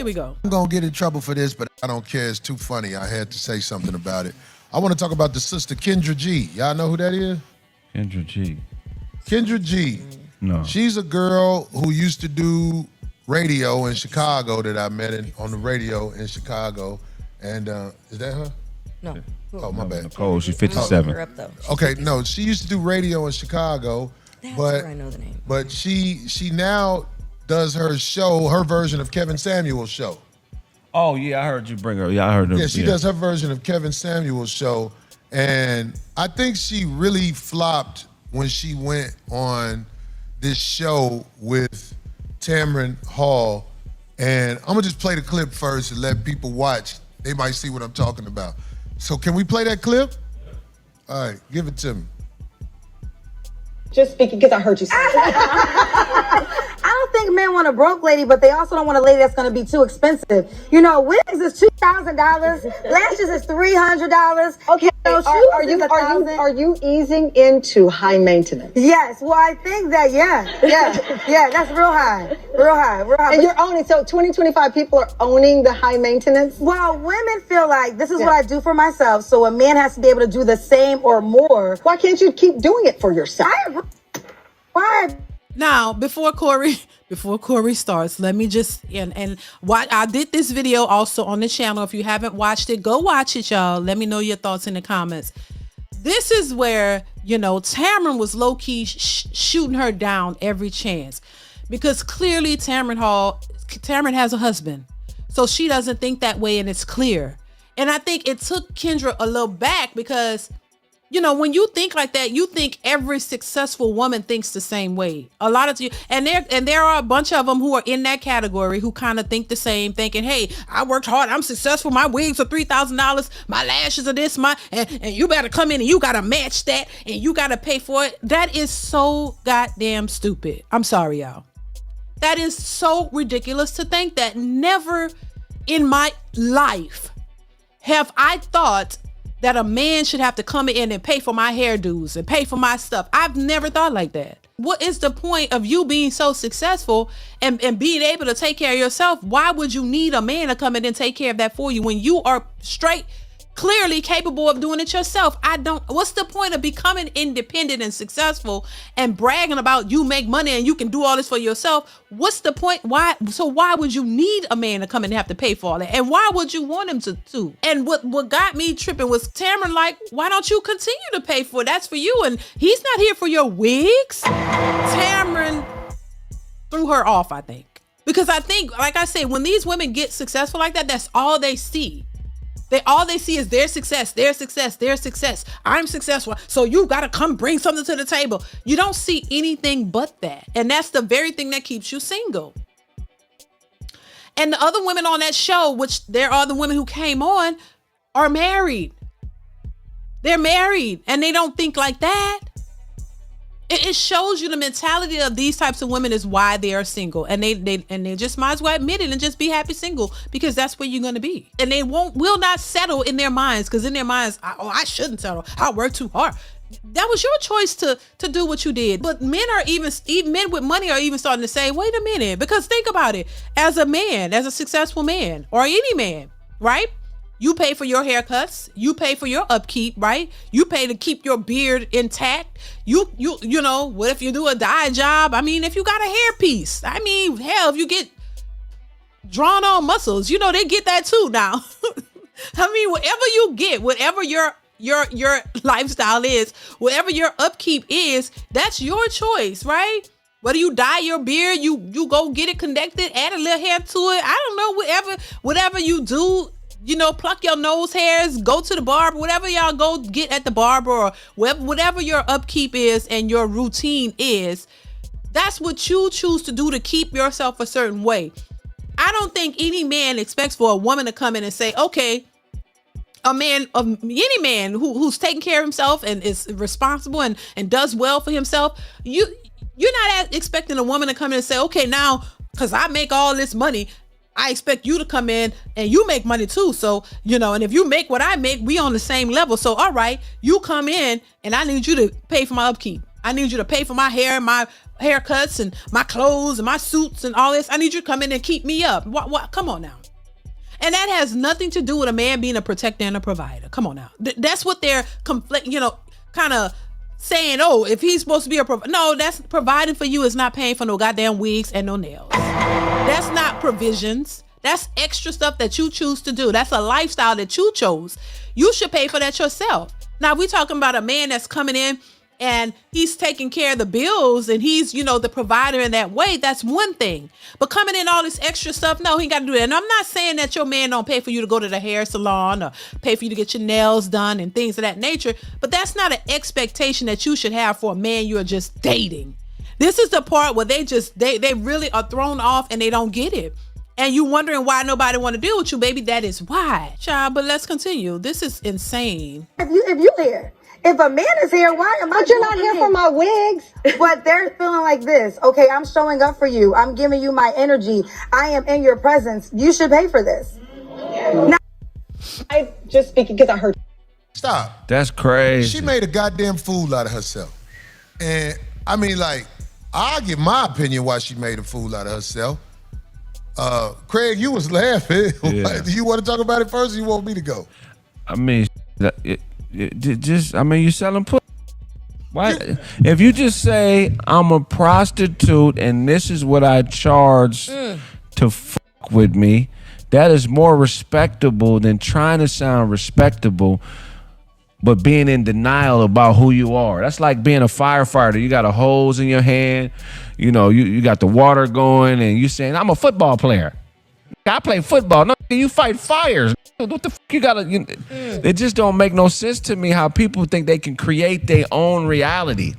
Here we go. I'm going to get in trouble for this, but I don't care. It's too funny. I had to say something about it. I want to talk about the sister Kendra G. Y'all know who that is? Kendra G. Kendra G. No. She's a girl who used to do radio in Chicago that I met on the radio in Chicago. And is that her? No. Oh, my bad. Nicole, she's 57. Okay, no, she used to do radio in Chicago. That's but where I know the name. But she now does her show, her version of Kevin Samuel's show. Oh, yeah, I heard you bring her. Yeah, I heard her. Yeah, she does her version of Kevin Samuel's show. And I think she really flopped when she went on this show with Tamron Hall. And I'm going to just play the clip first and let people watch. They might see what I'm talking about. So can we play that clip? All right, give it to me. Just speaking, because I heard you say I don't think men want a broke lady, but they also don't want a lady that's going to be too expensive. You know, wigs is $2,000, lashes is $300. Okay, so are you easing into high maintenance? Yes. Well, I think that yeah, that's real high. And you're owning. So 2025 people are owning the high maintenance. Well, women feel like this is what I do for myself, so a man has to be able to do the same or more. Why can't you keep doing it for yourself? Why? Now, before Corey starts, let me just and what I did this video also on the channel. If you haven't watched it, go watch it, y'all. Let me know your thoughts in the comments. This is where, you know, Tamron was low-key shooting her down every chance, because clearly Tamron has a husband, so she doesn't think that way, and it's clear. And I think it took Kendra a little back, because you know, when you think like that, you think every successful woman thinks the same way. A lot of you, and there are a bunch of them who are in that category who kind of think the same, thinking, "Hey, I worked hard, I'm successful. My wigs are $3,000, my lashes are this, and you better come in and you gotta match that, and you gotta pay for it." That is so goddamn stupid. I'm sorry, y'all. That is so ridiculous to think that. Never in my life have I thought that a man should have to come in and pay for my hairdos and pay for my stuff. I've never thought like that. What is the point of you being so successful and being able to take care of yourself? Why would you need a man to come in and take care of that for you when you are clearly capable of doing it yourself? What's the point of becoming independent and successful and bragging about you make money and you can do all this for yourself? What's the point? Why would you need a man to come in and have to pay for all that? And why would you want him to? And what got me tripping was Tamron like, why don't you continue to pay for it? That's for you. And he's not here for your wigs. Tamron threw her off, I think. Because I think, like I said, when these women get successful like that, that's all they see. All they see is their success, their success, their success. I'm successful, so you gotta come bring something to the table. You don't see anything but that. And that's the very thing that keeps you single. And the other women on that show, which there are the women who came on, are married. They're married and they don't think like that. It shows you the mentality of these types of women is why they are single, and they just might as well admit it and just be happy single, because that's where you're going to be. And they will not settle in their minds, because in their minds, I shouldn't settle. I work too hard. That was your choice to do what you did. But men with money are even starting to say, wait a minute, because think about it. As a man, as a successful man, or any man, right? You pay for your haircuts. You pay for your upkeep, right? You pay to keep your beard intact. You know, what if you do a dye job? I mean, if you got a hairpiece, I mean, hell, if you get drawn on muscles, you know, they get that too now. I mean, whatever you get, whatever your lifestyle is, whatever your upkeep is, that's your choice, right? Whether you dye your beard, you go get it connected, add a little hair to it. I don't know, whatever you do. You know, pluck your nose hairs, go to the barber, whatever y'all go get at the barber, or whatever your upkeep is and your routine is, that's what you choose to do to keep yourself a certain way. I don't think any man expects for a woman to come in and say, okay, any man who's taking care of himself and is responsible and does well for himself, you're not expecting a woman to come in and say, okay, now, because I make all this money, I expect you to come in and you make money too. So, you know, and if you make what I make, we on the same level. So, all right, you come in and I need you to pay for my upkeep. I need you to pay for my hair, my haircuts and my clothes and my suits and all this. I need you to come in and keep me up. What? Come on now. And that has nothing to do with a man being a protector and a provider. Come on now. That's what they're kind of saying. Oh, if he's supposed to be a provider. No, that's providing for you is not paying for no goddamn wigs and no nails. That's not provisions. That's extra stuff that you choose to do. That's a lifestyle that you chose. You should pay for that yourself. Now, we talking about a man that's coming in and he's taking care of the bills and he's, the provider in that way. That's one thing. But coming in all this extra stuff, no, he ain't got to do that. And I'm not saying that your man don't pay for you to go to the hair salon or pay for you to get your nails done and things of that nature. But that's not an expectation that you should have for a man you're just dating. This is the part where they really are thrown off and they don't get it. And you wondering why nobody want to deal with you, baby. That is why. Child, but let's continue. This is insane. If you here. If a man is here, why am I? But you're not here for my wigs. But they're feeling like this. Okay, I'm showing up for you. I'm giving you my energy. I am in your presence. You should pay for this. Now, I just speaking because I heard. Stop. That's crazy. She made a goddamn fool out of herself. And I mean, I'll give my opinion why she made a fool out of herself. Craig, you was laughing. Yeah. Do you want to talk about it first or you want me to go? I mean, you're selling pussy. Why? If you just say, I'm a prostitute and this is what I charge to fuck with me, that is more respectable than trying to sound respectable but being in denial about who you are. That's like being a firefighter. You got a hose in your hand, you got the water going, and you saying, I'm a football player. I play football. No, you fight fires. What the fuck you gotta? It just don't make no sense to me how people think they can create their own reality.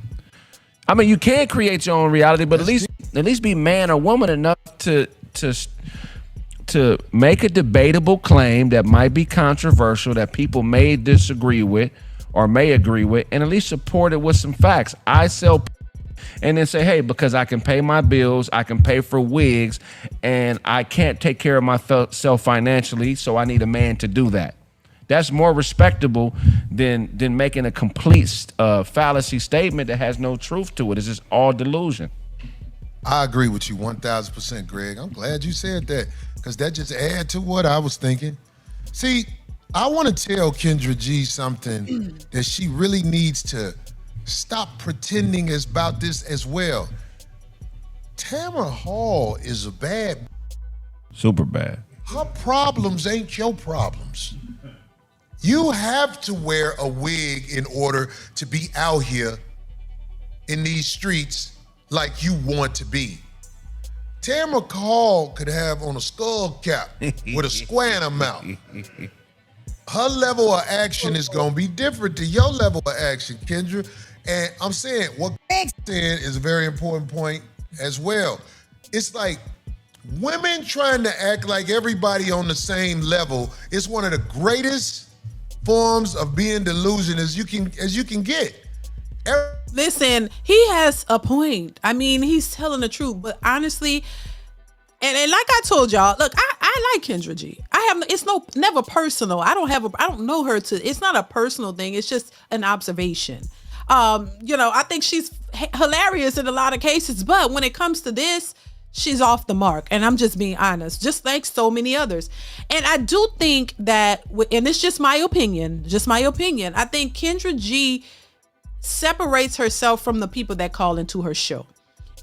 I mean, you can create your own reality, but at least be man or woman enough to make a debatable claim that might be controversial, that people may disagree with or may agree with, and at least support it with some facts. I sell and then say, hey, because I can pay my bills, I can pay for wigs, and I can't take care of myself financially, so I need a man to do that. That's more respectable than making a complete fallacy statement that has no truth to it. It's just all delusion. I agree with you 1,000%, Greg. I'm glad you said that because that just adds to what I was thinking. See, I want to tell Kendra G something that she really needs to stop pretending about this as well. Tamron Hall is a bad. Super bad. Her problems ain't your problems. You have to wear a wig in order to be out here in these streets like you want to be. Tamron Hall could have on a skull cap with a square in her mouth. Her level of action is gonna be different to your level of action, Kendra. And I'm saying, what Greg's saying is a very important point as well. It's like women trying to act like everybody on the same level is one of the greatest forms of being delusion as you can get. Listen, he has a point. I mean, he's telling the truth, but honestly, and like I told y'all, look, I like Kendra G. It's never personal. I don't know her it's not a personal thing. It's just an observation. I think she's hilarious in a lot of cases, but when it comes to this, she's off the mark. And I'm just being honest, just like so many others. And I do think that, and it's just my opinion, I think Kendra G separates herself from the people that call into her show.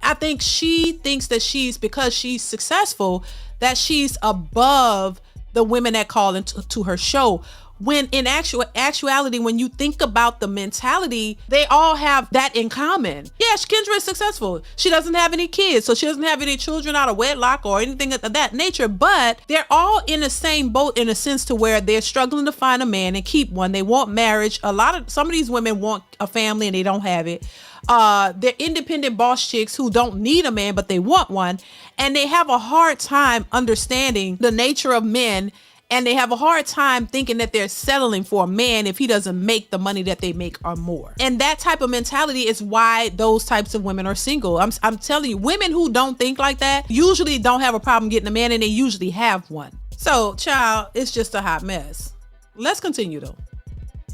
I think she thinks that because she's successful, that she's above the women that call into her show. When in actuality, when you think about the mentality, they all have that in common. Yes, Kendra is successful. She doesn't have any kids, so she doesn't have any children out of wedlock or anything of that nature, but they're all in the same boat in a sense to where they're struggling to find a man and keep one. They want marriage. Some of these women want a family and they don't have it. They're independent boss chicks who don't need a man, but they want one. And they have a hard time understanding the nature of men. And they have a hard time thinking that they're settling for a man if he doesn't make the money that they make or more. And that type of mentality is why those types of women are single. I'm telling you, women who don't think like that usually don't have a problem getting a man, and they usually have one. So, child, it's just a hot mess. Let's continue, though.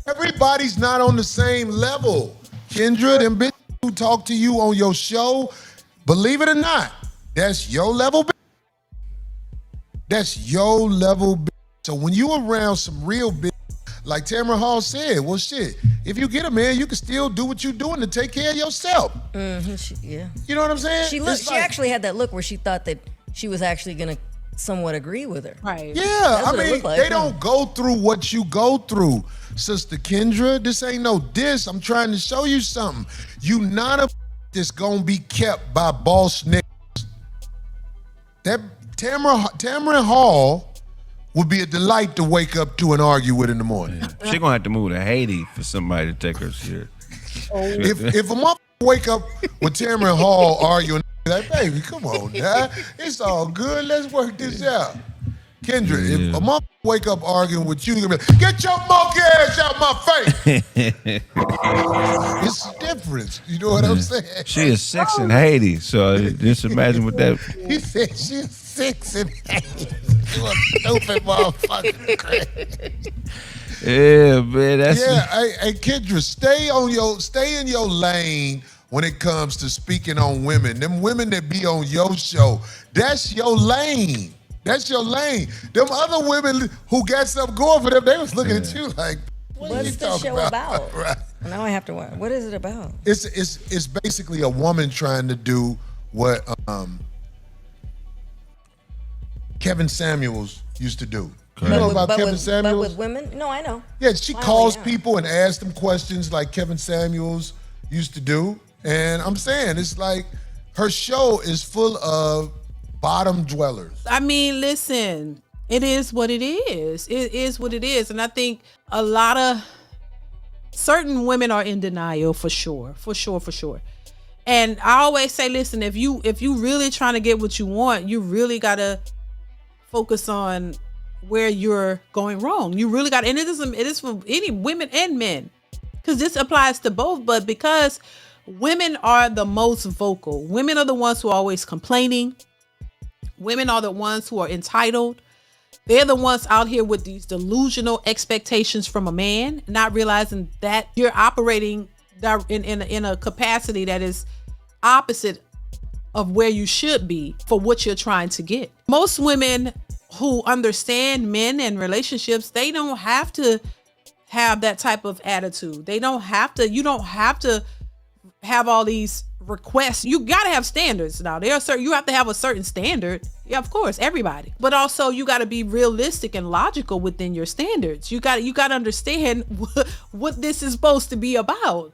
Everybody's not on the same level. Kendra, them bitches who talk to you on your show, Believe it or not, that's your level. That's your level. So when you around some real big, like Tamron Hall said, well, shit, if you get a man, you can still do what you're doing to take care of yourself. Yeah. You know what I'm saying? She actually had that look where she thought that she was actually going to somewhat agree with her. Right. Yeah, That's I what it mean, looked like, they don't go through what you go through. Sister Kendra, this ain't no diss. I'm trying to show you something. You not a that's gonna be kept by boss niggas. That Tamron Hall would be a delight to wake up to and argue with in the morning. Yeah. She gonna have to move to Haiti for somebody to take her serious. If a motherfucker wake up with Tamron Hall arguing, like, baby, come on now. It's all good. Let's work this out. Kendra, if a motherfucker wake up arguing with you, you're gonna be like, get your monkey ass out my face. It's a difference. You know what I'm saying? She is 6 in Haiti, so just imagine what that. He said she's 6 in Haiti. You a stupid motherfucker. Yeah, man, that's Hey, Kendra, stay in your lane when it comes to speaking on women. Them women that be on your show, that's your lane. That's your lane. Them other women who got something going for them, they was looking at you like, What's the show about? Right. Now I have to watch. What is it about? It's basically a woman trying to do what Kevin Samuels used to do. You know about Kevin Samuels? But with women? No, I know. Yeah, she calls people and asks them questions like Kevin Samuels used to do. And I'm saying, it's like her show is full of bottom dwellers. I mean, listen, it is what it is. It is what it is. And I think a lot of certain women are in denial for sure. And I always say, listen, if you really trying to get what you want, you really gotta focus on where you're going wrong. You really got, and it is for any women and men, because this applies to both. But because women are the most vocal, women are the ones who are always complaining. Women are the ones who are entitled. They're the ones out here with these delusional expectations from a man, not realizing that you're operating in a capacity that is opposite of where you should be for what you're trying to get. Most women who understand men and relationships, they don't have to have that type of attitude. You don't have to have all these requests. You gotta have standards now. You have to have a certain standard. Yeah, of course, everybody. But also you gotta be realistic and logical within your standards. You gotta understand what this is supposed to be about.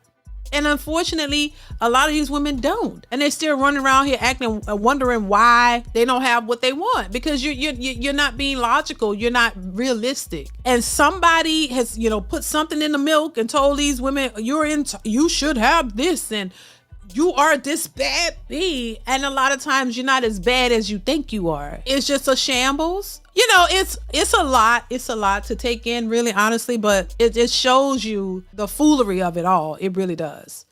And unfortunately, a lot of these women don't, and they're still running around here acting, wondering why they don't have what they want, because you're not being logical, you're not realistic. And somebody has, put something in the milk and told these women, you should have this, and you are this bad bee. And a lot of times you're not as bad as you think you are. It's just a shambles. It's a lot. It's a lot to take in, really, honestly, but it shows you the foolery of it all. It really does.